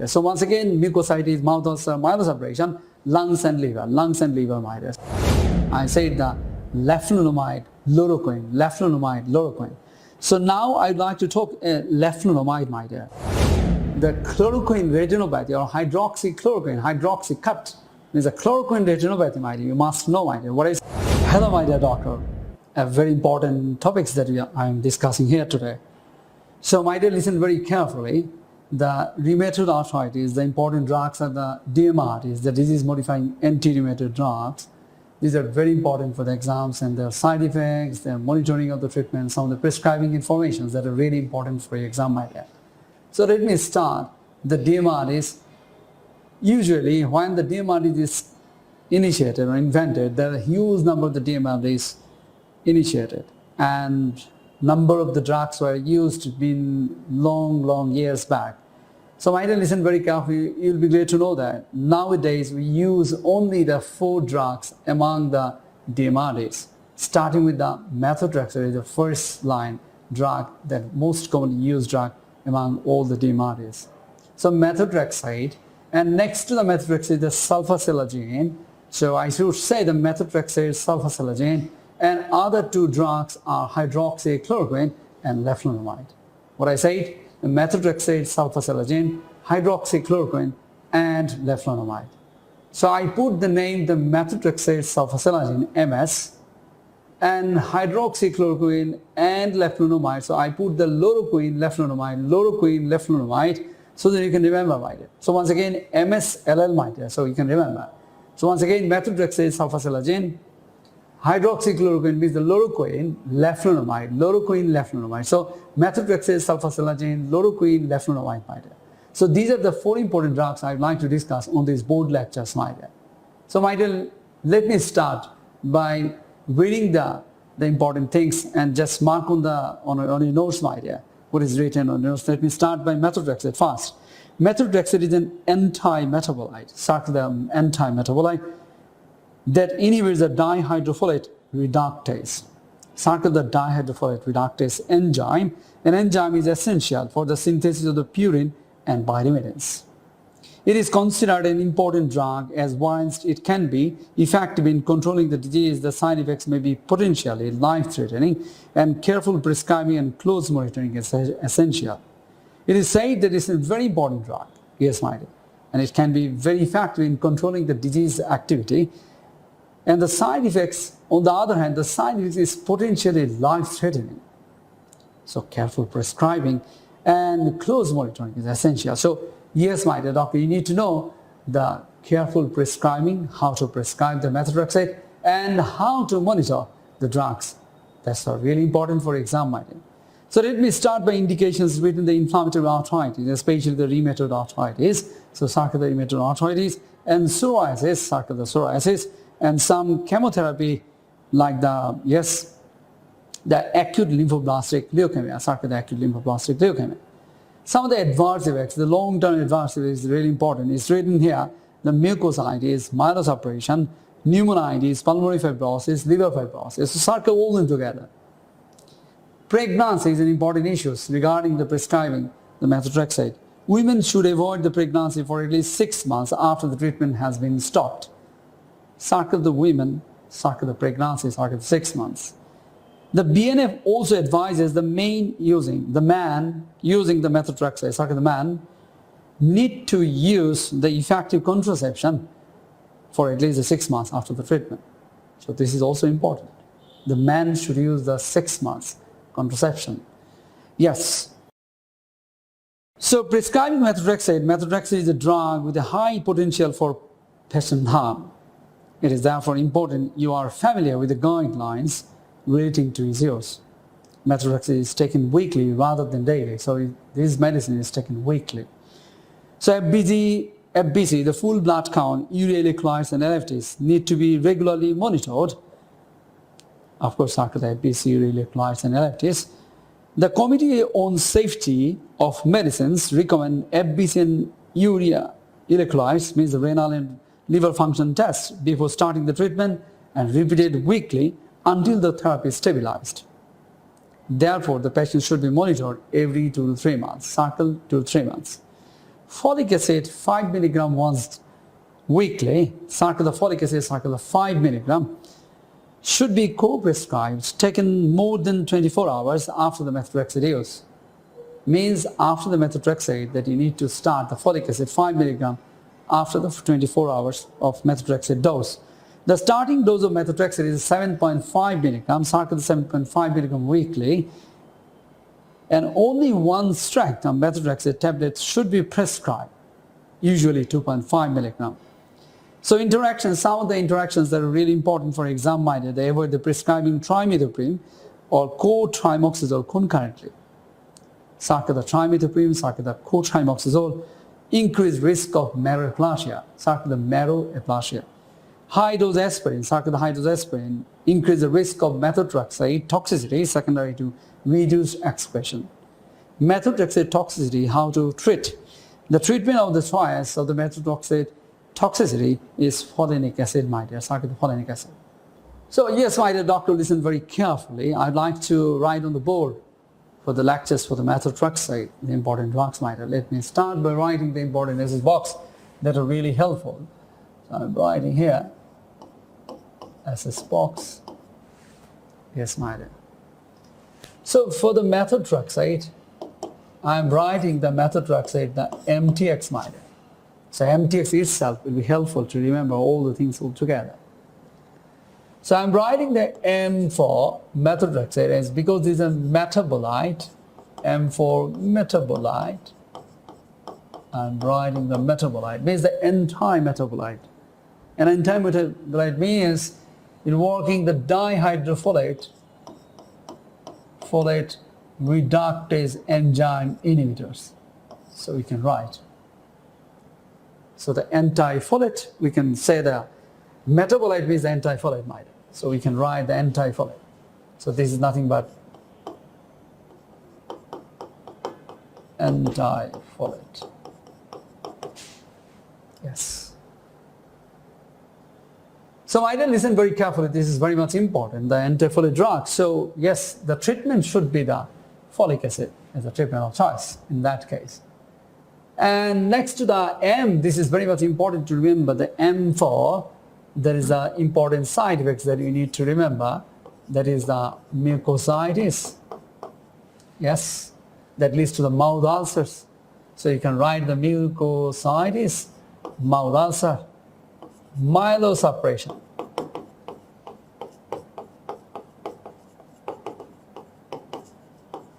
So once again, mucositis, mouth ulcer, myelosuppression, lungs and liver myelitis. I said the leflunomide, chloroquine. So now I'd like to talk leflunomide, my dear. The chloroquine retinopathy or hydroxychloroquine, hydroxycut means a chloroquine retinopathy, my dear. You must know, my dear. What is? Hello, my dear doctor. Very important topics that I am discussing here today. So, my dear, listen very carefully. The rheumatoid arthritis, the important drugs are the DMARDs, the disease-modifying anti-rheumatoid drugs. These are very important for the exams and their side effects, their monitoring of the treatment, some of the prescribing informations that are really important for your exam, my dear. So let me start. The DMARD is usually when the DMARD is initiated or invented, there are a huge number of the DMARD is initiated, and number of the drugs were used been long years back. So my dear, listen very carefully. You'll be glad to know that nowadays we use only the 4 drugs among the DMARDs, starting with the methotrexate, the first line drug, that most commonly used drug among all the DMARDs. So methotrexate, and next to the methotrexate, the sulfasalazine. So I should say the methotrexate, sulfasalazine, and other 2 drugs are hydroxychloroquine and leflunomide. What I said, the methotrexate, sulfasalazine, hydroxychloroquine, and leflunomide. So I put the name the methotrexate, sulfasalazine, MS, and hydroxychloroquine and leflunomide. So I put the loroquine, leflunomide, so that you can remember, my dear. So once again, MSLL, my dear, so you can remember. So once again, methotrexate, sulfasalazine, hydroxychloroquine means the loroquine, leflunomide. So methotrexate, sulfasalazine, loroquine, leflunomide, my dear. So these are the 4 important drugs I'd like to discuss on these board lectures, my dear. So my dear, let me start by reading the important things and just mark on your notes, my dear, what is written on your notes. Let me start by methotrexate first. Methotrexate is an anti-metabolite, the anti-metabolite that inhibits the dihydrofolate reductase. The dihydrofolate reductase enzyme. An enzyme is essential for the synthesis of the purine and bioremediants. It is considered an important drug as whilst it can be effective in controlling the disease, the side effects may be potentially life-threatening, and careful prescribing and close monitoring is essential. It is said that it is a very important drug, yes, my dear, and it can be very effective in controlling the disease activity. And the side effects, on the other hand, the side effects is potentially life-threatening. So careful prescribing and close monitoring is essential. So yes, my dear doctor, you need to know the careful prescribing, how to prescribe the methotrexate, and how to monitor the drugs. That's really important for exam, my dear. So let me start by indications within the inflammatory arthritis, especially the rheumatoid arthritis. So the rheumatoid arthritis and psoriasis, and some chemotherapy like the acute lymphoblastic leukemia, Some of the adverse effects, the long-term adverse effects is really important. It's written here, the mucositis, myelosuppression, pneumonitis, pulmonary fibrosis, liver fibrosis. So circle all them together. Pregnancy is an important issue regarding the prescribing the methotrexate. Women should avoid the pregnancy for at least 6 months after the treatment has been stopped. Circle the women, circle the pregnancy, circle 6 months. The BNF also advises the man using the methotrexate, circle the man, need to use the effective contraception for at least 6 months after the treatment. So this is also important. The man should use the 6 months contraception. Yes. So prescribing methotrexate is a drug with a high potential for patient harm. It is therefore important you are familiar with the guidelines relating to its use. Methotrexate is taken weekly rather than daily. So this medicine is taken weekly. So FBC, the full blood count, urea electrolytes and LFTs need to be regularly monitored. Of course, after the FBC, urea electrolytes and LFTs. The Committee on Safety of Medicines recommend FBC and urea electrolytes, means the renal and liver function tests, before starting the treatment and repeated weekly until the therapy is stabilized. Therefore, the patient should be monitored every 2 to 3 months, 2 to 3 months. folic acid 5 milligram once weekly, circular folic acid circular 5 milligram, should be co-prescribed, taken more than 24 hours after the methotrexate use. Means after the methotrexate that you need to start the folic acid 5 milligram after the 24 hours of methotrexate dose. The starting dose of methotrexate is 7.5 milligram, circular 7.5 milligram weekly, and only one strength of methotrexate tablets should be prescribed, usually 2.5 milligram. So interactions, some of the interactions that are really important for exam minded, they avoid the prescribing trimethoprim or co-trimoxazole concurrently. Circular trimethoprim, circular co-trimoxazole, increased risk of marroaplasia, circular marroaplasia. High-dose aspirin, circular high-dose aspirin, increase the risk of methotrexate toxicity secondary to reduced expression. Methotrexate toxicity, how to treat. The treatment of the choice of the methotrexate toxicity is folinic acid, my dear, circular folinic acid. So yes, my dear doctor, listen very carefully. I'd like to write on the board for the lectures for the methotrexate, the important drugs, my dear. Let me start by writing the important SS box that are really helpful. So I'm writing here, SS box. Yes, my dear. So for the methotrexate, I'm writing the methotrexate, the MTX, my dear. So MTX itself will be helpful to remember all the things all together. So I'm writing the M for methotrexate as because this is a metabolite, M for metabolite. I'm writing the metabolite, means the anti-metabolite. And anti-metabolite means in working the dihydrofolate folate reductase enzyme inhibitors. So we can write. So the anti-folate, we can say the metabolite means anti-folate, my dear. So we can write the anti-folate. So this is nothing but anti-folate. Yes. So my dear, listen very carefully. This is very much important, the anti-folate drug. So yes, the treatment should be the folic acid as a treatment of choice in that case. And next to the M, this is very much important to remember, the M for, there is an important side effects that you need to remember. That is the mucositis. Yes, that leads to the mouth ulcers. So you can write the mucositis, mouth ulcer, myelosuppression.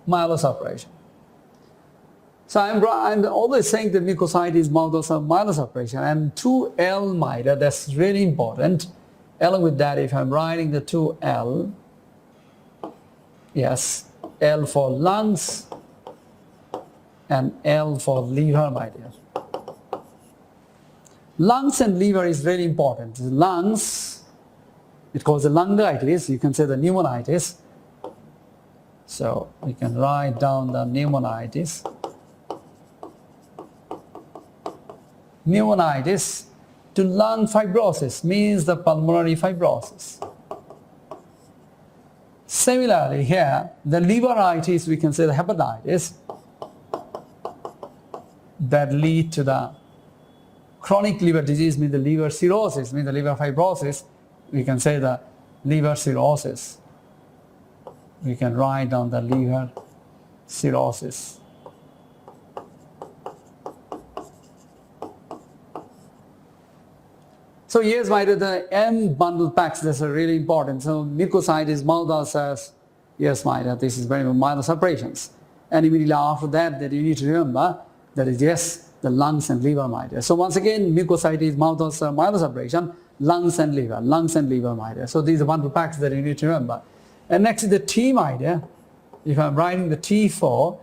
Myelosuppression. So I'm always saying that mucositis, mouth ulcer, myelosuppression, and 2L, my dear, that's really important. Along with that, if I'm writing the 2L, yes, L for lungs and L for liver, my dear. Lungs and liver is really important. Lungs, it causes lungitis, you can say the pneumonitis. So we can write down the pneumonitis. Pneumonitis to lung fibrosis means the pulmonary fibrosis. Similarly here, the liveritis, we can say the hepatitis that lead to the chronic liver disease, means the liver cirrhosis, means the liver fibrosis. We can say the liver cirrhosis. We can write down the liver cirrhosis. So yes, my dear, the M bundle packs, that's really important. So mucositis, mouth ulcers, yes, my dear, this is very myelosuppressions. And immediately after that, you need to remember that is yes, the lungs and liver, my dear. So once again, mucositis, mouth ulcer, myelosuppression, lungs and liver, my dear. So these are bundle packs that you need to remember. And next is the T, my dear. If I'm writing the T for,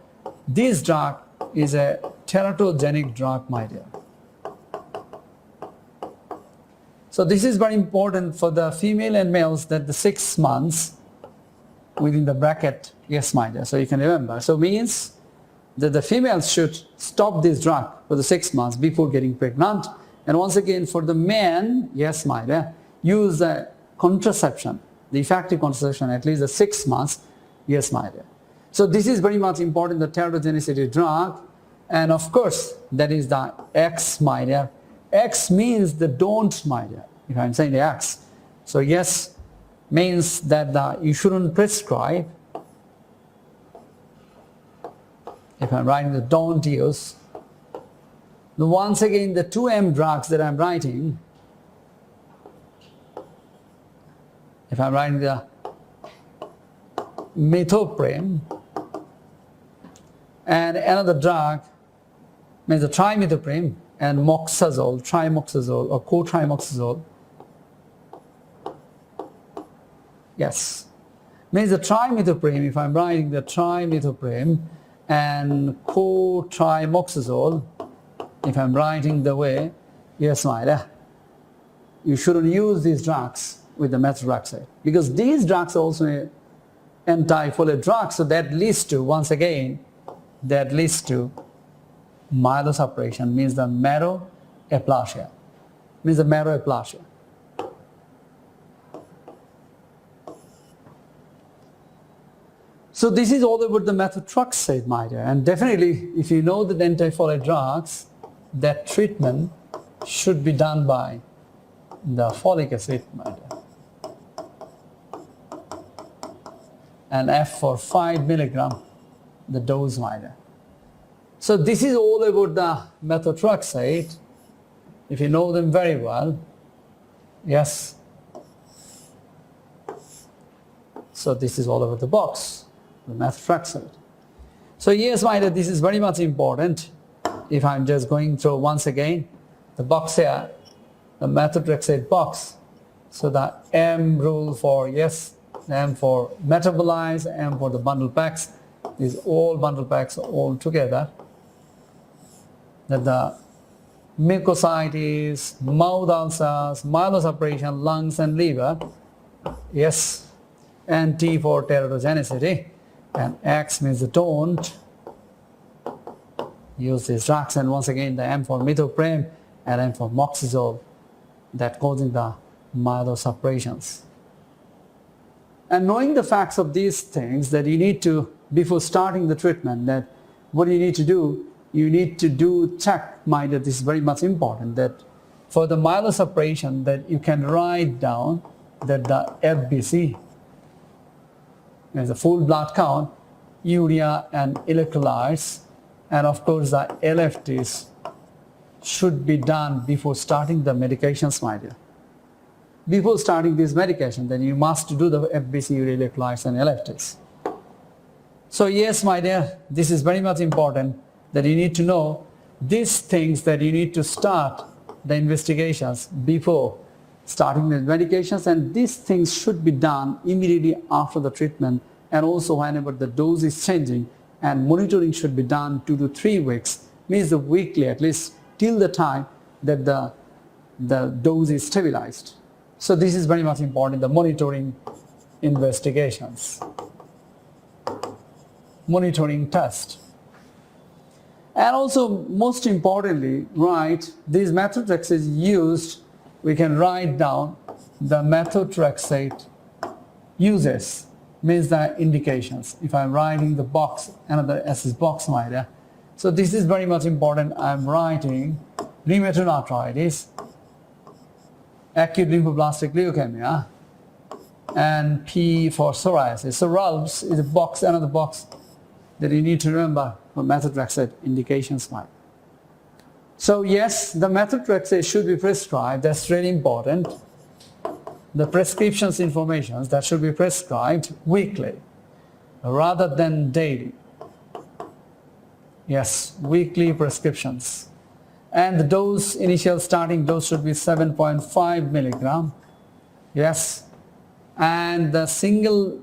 this drug is a teratogenic drug, my dear. So this is very important for the female and males, that the 6 months within the bracket, yes, my dear. So you can remember. So means that the females should stop this drug for the 6 months before getting pregnant. And once again, for the men, yes, my dear, use the contraception, the effective contraception at least the 6 months, yes, my dear. So this is very much important, the teratogenicity drug. And of course, that is the X, my dear. X means the don't, my dear, if I'm saying the X. So yes means that you shouldn't prescribe. If I'm writing the don't use. Once again, the 2M drugs that I'm writing, if I'm writing the methotrexate and another drug means the trimethoprim and moxazole, trimoxazole or cotrimoxazole. Yes, means the trimethoprim, if I'm writing the trimethoprim and cotrimoxazole, if I'm writing the way, yes, my dear, you shouldn't use these drugs with the methotrexate because these drugs are also anti-folate drugs, so that leads to, once again, that leads to myelosuppression, means the marrow-aplasia, means the marrow-aplasia. So this is all about the methotrexate, my dear, and definitely if you know the anti-folate drugs, that treatment should be done by the folic acid, my dear. And F for 5 milligram, the dose, my dear. So this is all about the methotrexate, if you know them very well. Yes. So this is all over the box, the methotrexate. So yes, my dear, this is very much important. If I'm just going through once again the box here, the methotrexate box. So the M rule for yes, M for metabolize, M for the bundle packs, is all bundle packs all together. That the mucositis, mouth ulcers, myelosuppression, lungs and liver, yes, and T for teratogenicity, and X means the don't use these drugs, and once again the M for methotrexate and M for moxazole, that causing the myelosuppressions. And knowing the facts of these things, that you need to, before starting the treatment, that what you need to do, you need to do check, mind that this is very much important, that for the myelosuppression that you can write down that the FBC, as a full blood count, urea and electrolytes, and of course the LFTs should be done before starting the medications, my dear. Before starting this medication, then you must do the FBC, urea electrolytes and LFTs. So yes, my dear, this is very much important, that you need to know these things, that you need to start the investigations before starting the medications, and these things should be done immediately after the treatment, and also whenever the dose is changing, and monitoring should be done 2 to 3 weeks, means the weekly at least till the time that the dose is stabilized. So this is very much important, the monitoring investigations, monitoring test. And also most importantly, right, these methotrexate used, we can write down the methotrexate uses, means the indications. If I'm writing the box, another SS box, my dear. So this is very much important. I'm writing rheumatoid arthritis, acute lymphoblastic leukemia, and P for psoriasis. So RALPS is a box, another box that you need to remember for methotrexate indications, my dear. So yes, the methotrexate should be prescribed. That's really important. The prescriptions information that should be prescribed weekly rather than daily. Yes, weekly prescriptions. And the dose, initial starting dose should be 7.5 milligram. Yes, and the single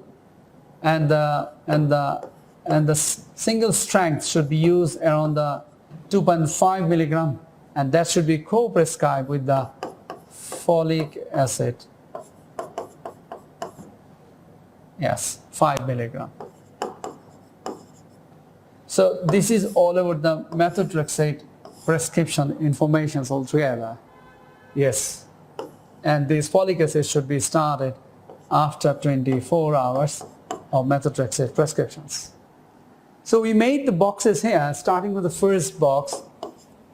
single strength should be used around the 2.5 milligram, and that should be co-prescribed with the folic acid. Yes, 5 milligram. So this is all about the methotrexate prescription informations altogether. Yes, and this folic acid should be started after 24 hours of methotrexate prescriptions. So we made the boxes here, starting with the first box,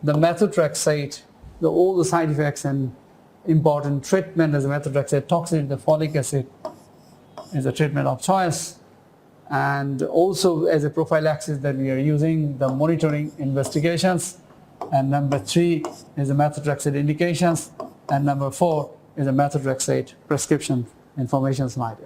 the methotrexate, all the side effects and important treatment as a methotrexate toxin, the folic acid is a treatment of choice, and also as a prophylaxis that we are using, the monitoring investigations, and number 3 is the methotrexate indications, and number 4 is the methotrexate prescription information slide.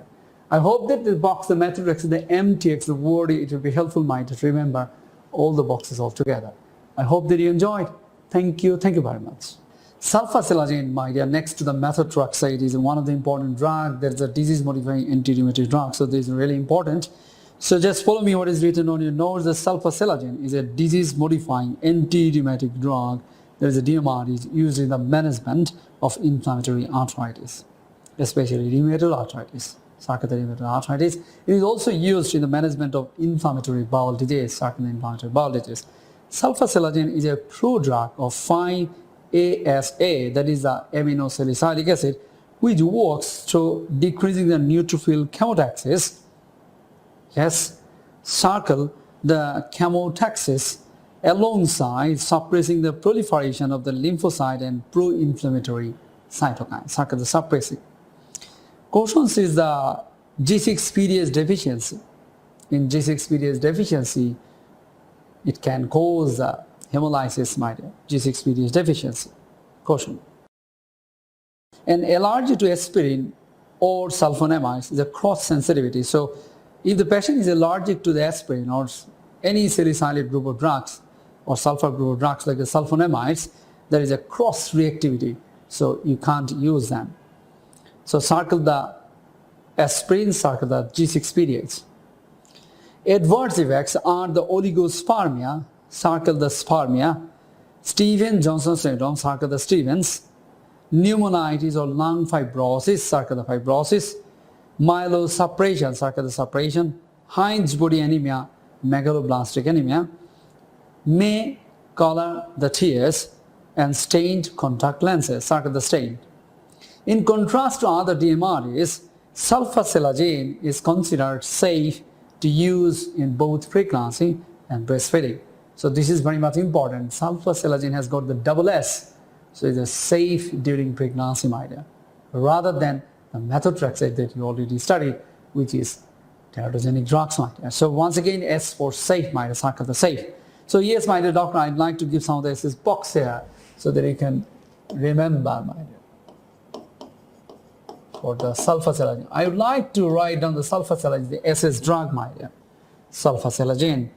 I hope that the box, the methotrexate, the MTX, the word, it will be helpful, my to remember all the boxes all together. I hope that you enjoyed. Thank you very much. Sulfasalazine, my dear, next to the methotrexate, is one of the important drugs. There's a disease-modifying anti-rheumatic drug, so this is really important. So just follow me what is written on your notes. The sulfasalazine is a disease-modifying anti-rheumatic drug. There is a DMARD used in the management of inflammatory arthritis, especially rheumatoid arthritis, sarcoidotic rheumatoid arthritis. It is also used in the management of inflammatory bowel disease, sarcoidotic inflammatory bowel disease. Sulfasalazine is a prodrug of 5-ASA, that is the aminosalicylic acid, which works through decreasing the neutrophil chemotaxis. Yes, circle the chemotaxis alongside suppressing the proliferation of the lymphocyte and pro-inflammatory cytokines, circle the suppressing. Cautions is the G6PD deficiency. In G6PD deficiency, it can cause hemolysis, my dear, G6PD deficiency. Caution. An allergy to aspirin or sulfonamides is a cross sensitivity. So if the patient is allergic to the aspirin or any salicylate group of drugs or sulfur group of drugs like the sulfonamides, there is a cross reactivity, so you can't use them. So circle the aspirin, circle the G6PD. Adverse effects are the oligospermia, circle the spermia, Stevens-Johnson syndrome, circle the Stevens, pneumonitis or lung fibrosis, circle the fibrosis, myelosuppression, circle the suppression, Heinz body anemia, megaloblastic anemia, may color the tears, and stained contact lenses, circle the stain. In contrast to other DMARDs, sulfasalazine is considered safe to use in both pregnancy and breastfeeding. So this is very much important. Sulfasalazine has got the double S, so it is safe during pregnancy, my dear, rather than the methotrexate that you already studied, which is teratogenic drugs, my dear. So once again, S for safe, my dear, circle the safe. So yes, my dear doctor, I'd like to give some of the SS box here so that you can remember, my dear, for the sulfasalazine. I would like to write down the sulfasalazine, the SS drug, my dear, sulfasalazine.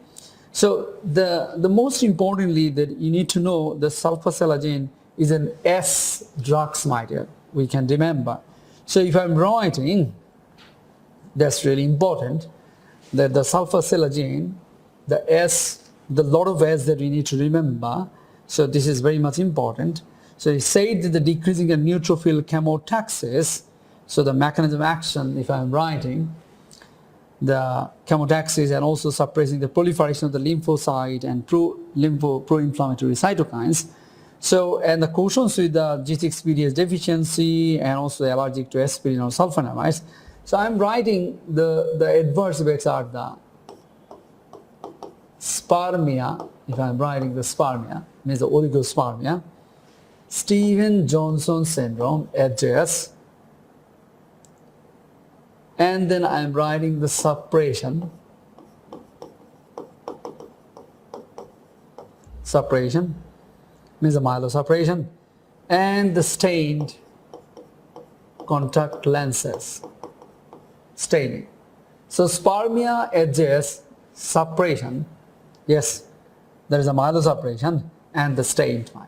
So the most importantly that you need to know, the sulfasalazine is an S drugs, my dear, we can remember. So if I'm writing, that's really important, that the sulfasalazine, the S, the lot of S that we need to remember, so this is very much important. So it said that the decreasing of neutrophil chemotaxis, so the mechanism of action, if I'm writing, the chemotaxis and also suppressing the proliferation of the lymphocyte and pro-inflammatory cytokines. So, and the cautions with the G6PD deficiency and also the allergic to aspirin or sulfonamides. So I'm writing the adverse effects are the spermia, if I'm writing the spermia, means the oligospermia, Stevens-Johnson syndrome, SJS, and then I'm writing the suppression, means the myelosuppression, and the stained contact lenses, staining. So spermia, SJS, suppression, yes, there is a myelosuppression and the stained matter.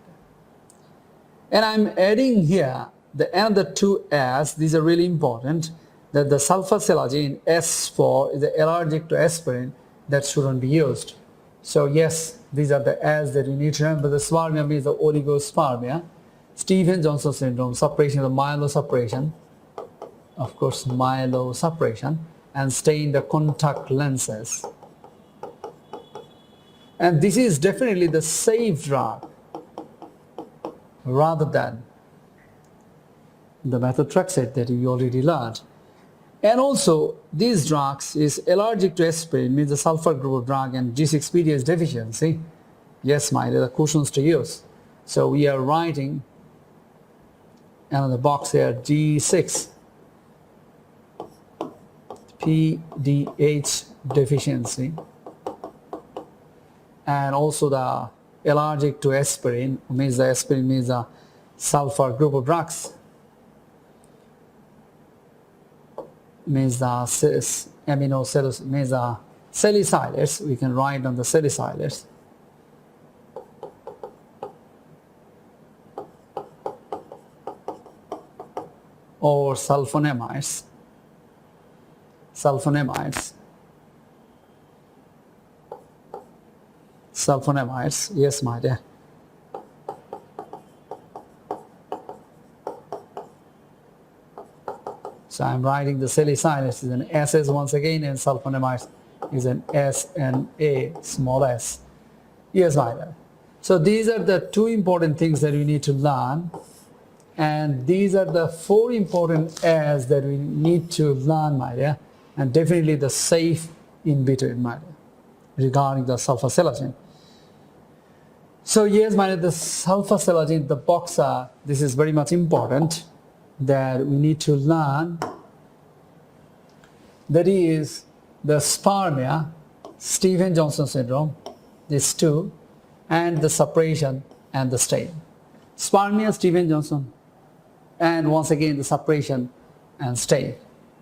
And I'm adding here the another two S, these are really important, that the sulfasalazine S4 is the allergic to aspirin, that shouldn't be used. So yes, these are the S that you need to remember. The spermia means the oligospermia, Stevens-Johnson syndrome, suppression of the myelosuppression, of course myelosuppression, and stain the contact lenses. And this is definitely the safe drug rather than the methotrexate that you already learned. And also, these drugs is allergic to aspirin, means the sulfur group of drug, and G6PD deficiency. Yes, my dear, the cushions to use. So we are writing another box here, G6 PDH deficiency, and also the allergic to aspirin, means the aspirin means the sulfur group of drugs, means the aminosalicylates, means the salicylates. We can write on the salicylates. Or sulfonamides. Sulfonamides, yes, my dear. So I'm writing the salicylates is an SS once again, and sulfonamides is an SNA, small s. Yes, my dear. So these are the two important things that we need to learn, and these are the four important A's that we need to learn, my dear, and definitely the safe in between, my dear, regarding the sulfasalazine. So yes, my dear, the sulfasalazine, the boxer, this is very much important that we need to learn. That is the spermia, Stevens-Johnson syndrome, these two, and the suppression and the stain. Spermia, Stevens-Johnson, and once again the suppression and stain.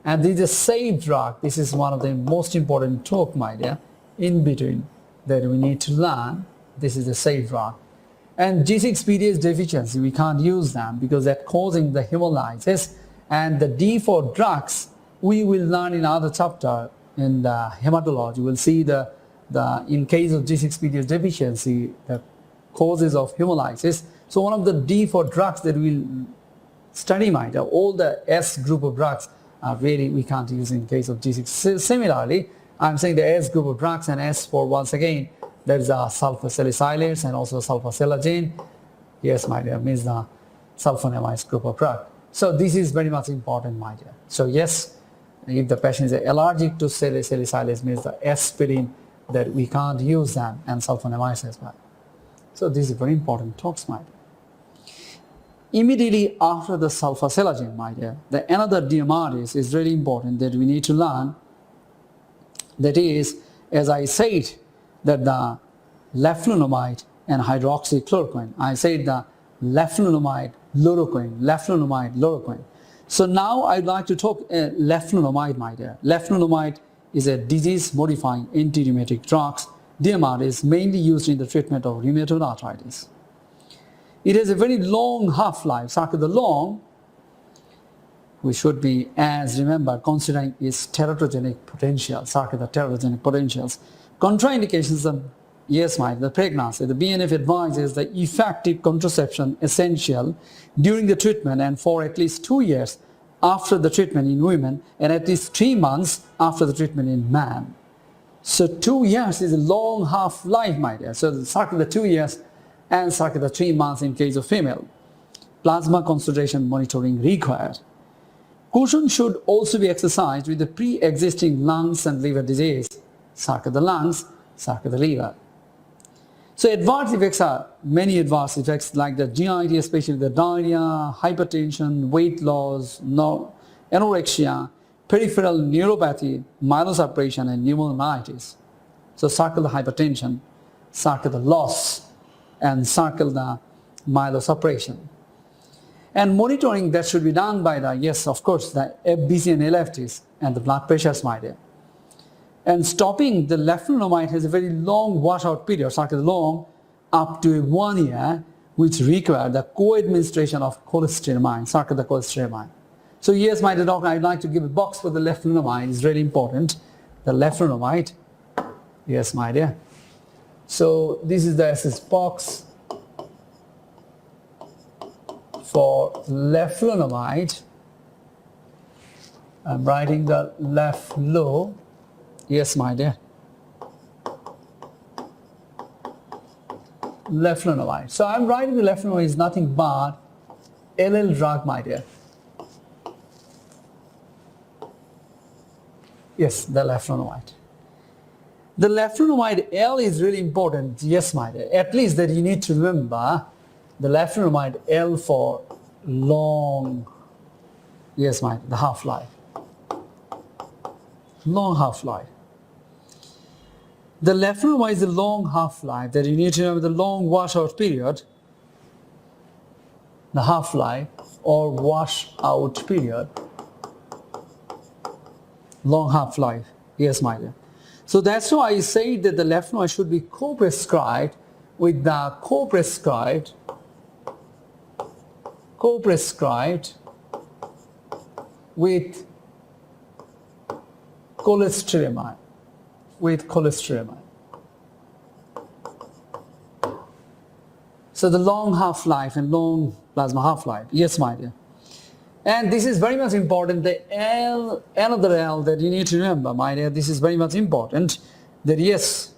And this is a safe drug. This is one of the most important talk, my dear, in between that we need to learn. This is a safe drug. And G6PD deficiency, we can't use them because they're causing the hemolysis. And the D4 drugs, we will learn in other chapter in the hematology. We'll see the in case of G6PD deficiency, the causes of hemolysis. So one of the D4 drugs that we'll study, my dear, all the S group of drugs are really we can't use in case of G6. Similarly, I'm saying the S group of drugs and S4 once again, there is a sulfur salicylates and also sulfasalazine. Yes, my dear, means the sulfonamides group of drug. So this is very much important, my dear. So yes, if the patient is allergic to salicylates, means the aspirin that we can't use them, and sulfonamides as well. So this is very important talks, my dear. Immediately after the sulfasalazine, my dear, the another DMARDs is really important that we need to learn. That is, as I said, that the leflunomide and hydroxychloroquine. I said the leflunomide chloroquine. So now I'd like to talk leflunomide, my dear. Leflunomide is a disease-modifying anti-rheumatic drug. DMARD is mainly used in the treatment of rheumatoid arthritis. It has a very long half-life. Circa the long, we should be, as remember, considering its teratogenic potential, circa the teratogenic potentials. Contraindications, yes, my dear, the pregnancy. The BNF advises the effective contraception essential during the treatment and for at least 2 years after the treatment in women and at least 3 months after the treatment in man. So 2 years is a long half-life, my dear. So circa the 2 years and circa the 3 months in case of female. Plasma concentration monitoring required. Caution should also be exercised with the pre-existing lungs and liver disease. Circa the lungs, circa the liver. So adverse effects are many adverse effects like the GIT, especially the diarrhea, hypertension, weight loss, anorexia, peripheral neuropathy, myelosuppression, and pneumonitis. So circle the hypertension, circle the loss, and circle the myelosuppression. And monitoring that should be done by the, yes, of course, the FBC and LFTs and the blood pressures, my dear. And stopping the leflunomide has a very long washout period, circa long, up to 1 year, which require the co-administration of cholestyramine, circa the cholestyramine. So yes, my dear doctor, I'd like to give a box for the leflunomide. It's really important. The leflunomide, yes, my dear. So this is the SS box for leflunomide. I'm writing the leflu. Yes, my dear. Leflunomide. So I'm writing the leflunomide is nothing but LL drug, my dear. Yes, the leflunomide. The leflunomide L is really important. Yes, my dear. At least that you need to remember the leflunomide L for long. Yes, my dear, the half-life. Long half-life. The leflunomide is a long half-life that you need to remember the long washout period, the half-life or washout period, long half-life. Yes, my dear. So that's why I say that the leflunomide should be co-prescribed with the co-prescribed with cholestyramine. So the long half-life and long plasma half-life. Yes, my dear. And this is very much important, the L, another L that you need to remember, my dear, this is very much important, that yes,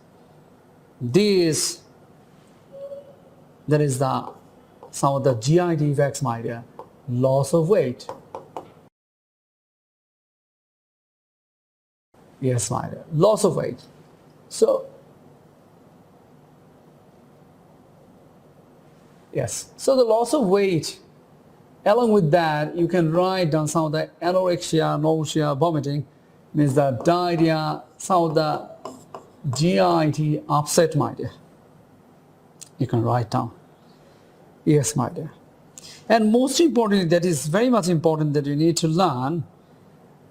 this, there is some of the GI defects, my dear, loss of weight. Yes, my dear, loss of weight. So, yes, so the loss of weight, along with that, you can write down some of the anorexia, nausea, vomiting, means the diarrhea, some of the GIT upset, my dear. You can write down. Yes, my dear. And most importantly, that is very much important that you need to learn,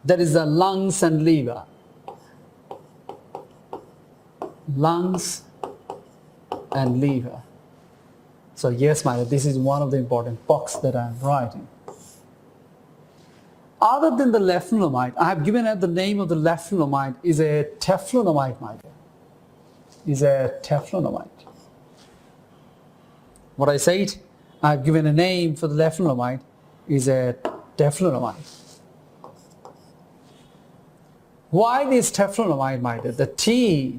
that is the lungs and liver. Lungs and liver. So yes, my dear, this is one of the important box that I am writing. Other than the leflunomide, I have given it the name of the leflunomide is a teflunomide, my dear. Is a teflunomide. What I said, I have given a name for the leflunomide is a teflunomide. Why this teflunomide, my dear? The T,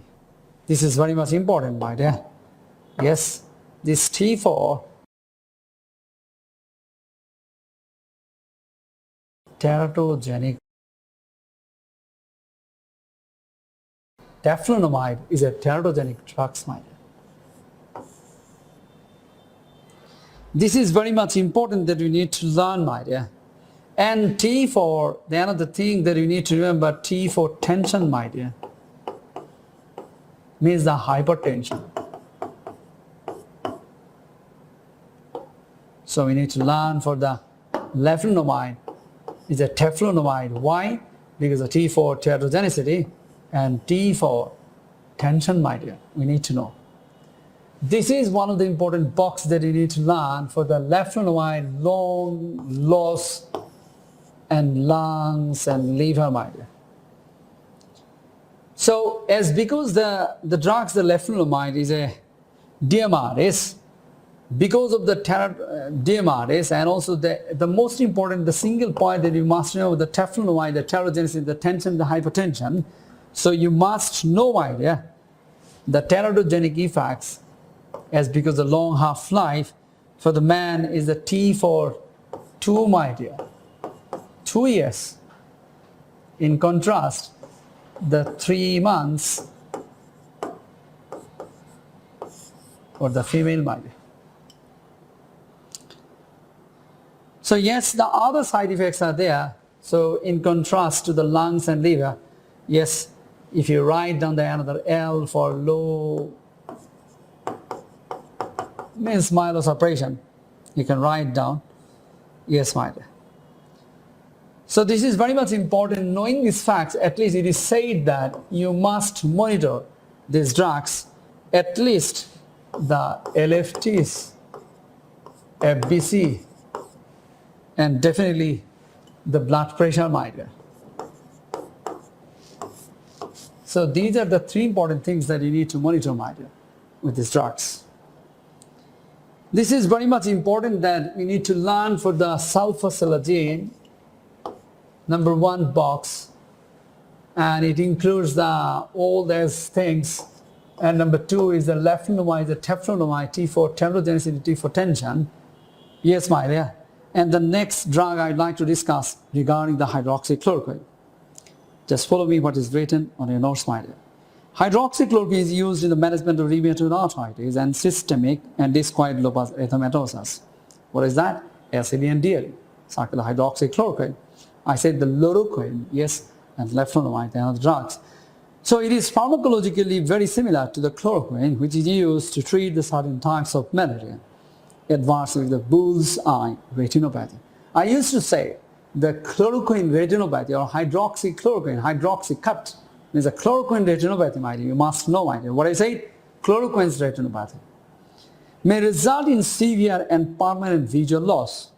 this is very much important, my dear. Yes, this T for teratogenic. Leflunomide is a teratogenic drug, my dear. This is very much important that you need to learn, my dear. And T for, the another thing that you need to remember, T for tension, my dear, means the hypertension. So we need to learn for the leflunomide is a teflunomide. Why? Because the T for teratogenicity and T for tension, my dear. We need to know. This is one of the important boxes that you need to learn for the leflunomide long loss and lungs and liver, my dear. So as because the drugs, the leflunomide is a DMARDs, because of the DMARDs and also the most important, the single point that you must know, the teflunomide, the teratogenicity, the tension, the hypertension. So you must know, my dear, the teratogenic effects as because the long half-life for the man is the T for 2, my dear, 2 years. In contrast, the 3 months for the female, my dear. So yes, the other side effects are there. So in contrast to the lungs and liver, yes, if you write down the another L for low, means myelosuppression, you can write down, yes, my dear. So this is very much important. Knowing these facts, at least it is said that you must monitor these drugs, at least the LFTs, FBC, and definitely the blood pressure, my dear. So these are the 3 important things that you need to monitor, my dear, with these drugs. This is very much important that we need to learn for the sulfasalazine, number 1 box, and it includes all these things. And number 2 is the leflunomide, the teflunomide, T for teratogenicity, T for tension. Yes, my dear. And the next drug I'd like to discuss regarding the hydroxychloroquine. Just follow me what is written on your notes, my dear. Hydroxychloroquine is used in the management of rheumatoid arthritis and systemic and discoid lupus erythematosus. What is that? SLE and DLE. Circular hydroxychloroquine. I said the chloroquine, yes, and leflunomide and other drugs. So it is pharmacologically very similar to the chloroquine, which is used to treat the certain types of malaria, advanced with the bull's eye retinopathy. I used to say the chloroquine retinopathy or hydroxychloroquine, hydroxycut, means a chloroquine retinopathy, my dear. You must know, my dear. What I said, chloroquine's retinopathy may result in severe and permanent visual loss.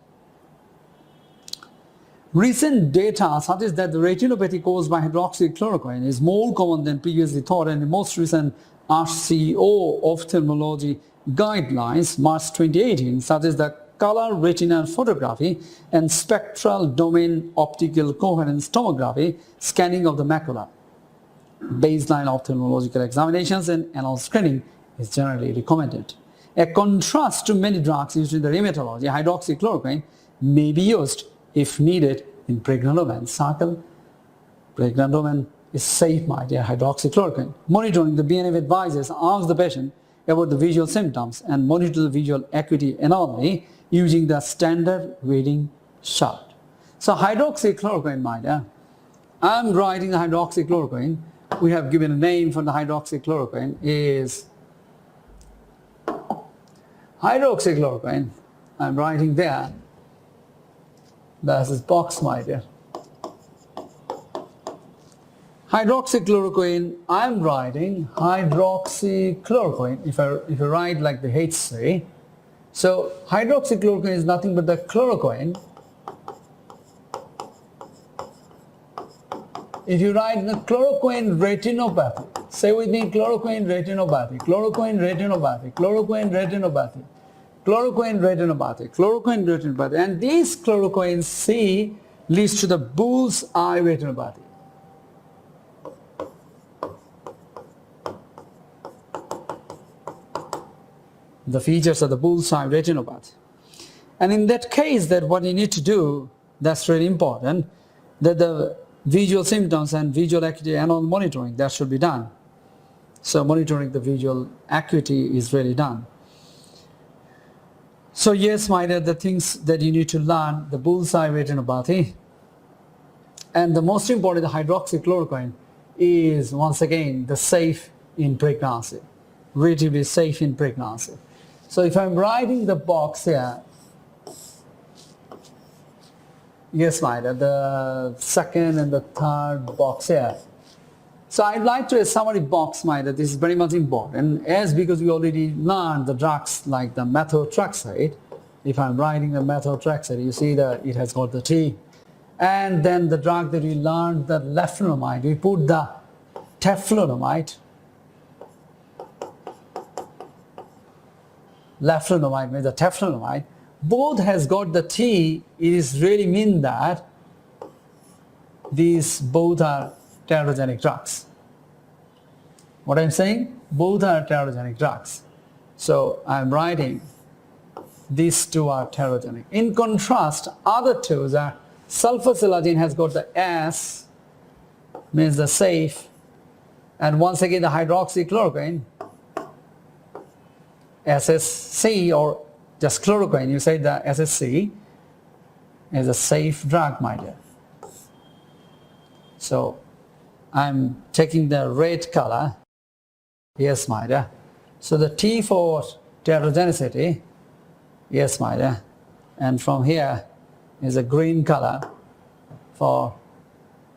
Recent data suggests that the retinopathy caused by hydroxychloroquine is more common than previously thought, and the most recent RCO ophthalmology guidelines, March 2018, suggests that color retinal photography and spectral domain optical coherence tomography scanning of the macula. Baseline ophthalmological examinations and anal screening is generally recommended. A contrast to many drugs used in the rheumatology, hydroxychloroquine may be used if needed in pregnant women. Circle, pregnant women is safe, my dear. Hydroxychloroquine. Monitoring the BNF advises asks the patient about the visual symptoms and monitor the visual acuity anomaly using the standard reading chart. So hydroxychloroquine, my dear. I'm writing the hydroxychloroquine. We have given a name for the hydroxychloroquine is hydroxychloroquine. I'm writing there. That's this box, my dear. Hydroxychloroquine, I'm writing hydroxychloroquine, if I write like the HC. So hydroxychloroquine is nothing but the chloroquine. If you write the chloroquine retinopathy, say with me, chloroquine retinopathy, chloroquine retinopathy, chloroquine retinopathy, chloroquine retinopathy, chloroquine retinopathy, and these chloroquine C leads to the bull's eye retinopathy. The features of the bull's eye retinopathy. And in that case, that what you need to do, that's really important, that the visual symptoms and visual acuity and all monitoring, that should be done. So monitoring the visual acuity is really done. So yes, my dear, the things that you need to learn, the bullseye retinopathy, and the most important, the hydroxychloroquine, is once again the safe in pregnancy, relatively safe in pregnancy. So if I'm writing the box here, yes, my dear, the second and the third box here. So I'd like to a summary box, my dear. This is very much important, as because we already learned the drugs like the methotrexate. If I'm writing the methotrexate, you see that it has got the T. And then the drug that we learned, the leflunomide, we put the teflunomide. Leflunomide means the teflunomide. Both has got the T. It is really mean that these both are terrorogenic drugs. What I'm saying? Both are terrorogenic drugs. So I'm writing these two are terrorogenic. In contrast, other two are sulfasalazine has got the S, means the safe, and once again the hydroxychloroquine, SSC or just chloroquine, you say the SSC is a safe drug, my dear. So I'm taking the red color. Yes, my dear. So the T for terrogenicity, yes, my dear. And from here is a green color for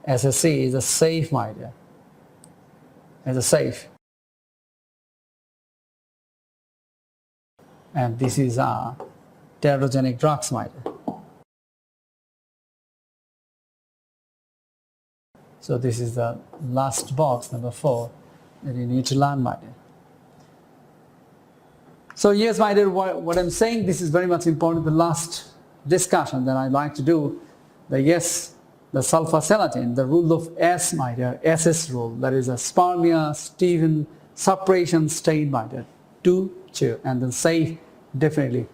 SSC, is a safe, my dear. Is a safe. And this is terrorogenic drugs, my dear. So this is the last box, number 4, that you need to learn, my dear. So yes, my dear, what I'm saying, this is very much important. The last discussion that I'd like to do, the sulfasalazine, the rule of S, my dear, SS rule, that is a spermia, Stephen, suppression stain, my dear, 2, and then safe, definitely,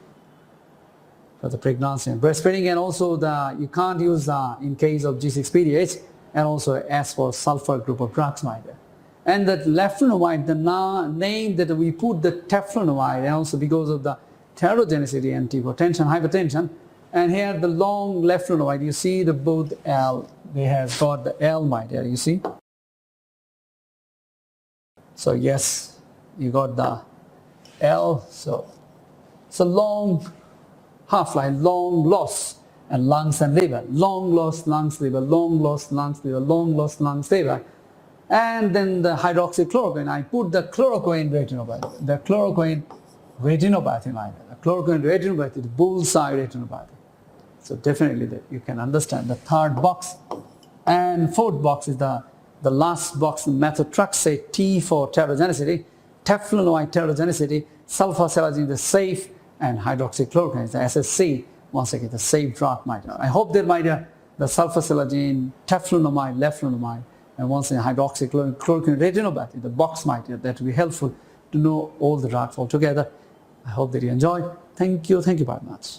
for the pregnancy and breastfeeding. And also you can't use in case of G6PD, and also S for sulfur group of drugs, my dear. And that leflunomide, the name that we put the teflunomide, and also because of the terogenicity and hypotension, and here the long leflunomide, you see the both L, they have got the L, my dear, you see. So yes, you got the L, so long half-life, long loss, and lungs and liver, long loss, lungs, liver, long loss, lungs, liver, long loss, lungs, liver. And then the hydroxychloroquine, I put the chloroquine retinopathy, the chloroquine retinopathy, the bullseye retinopathy. So definitely you can understand the third box. And fourth box is the last box, methotrexate, T for terogenicity, teflunomide terogenicity, sulfasalazine, the safe, and hydroxychloroquine, the SSC, once again the safe drug, my dear. I hope that, my dear, the sulfasalazine, teflunomide, leflunomide, and once again hydroxychloroquine retinopathy, the box, my dear, that will be helpful to know all the drugs altogether. I hope that you enjoyed. Thank you very much.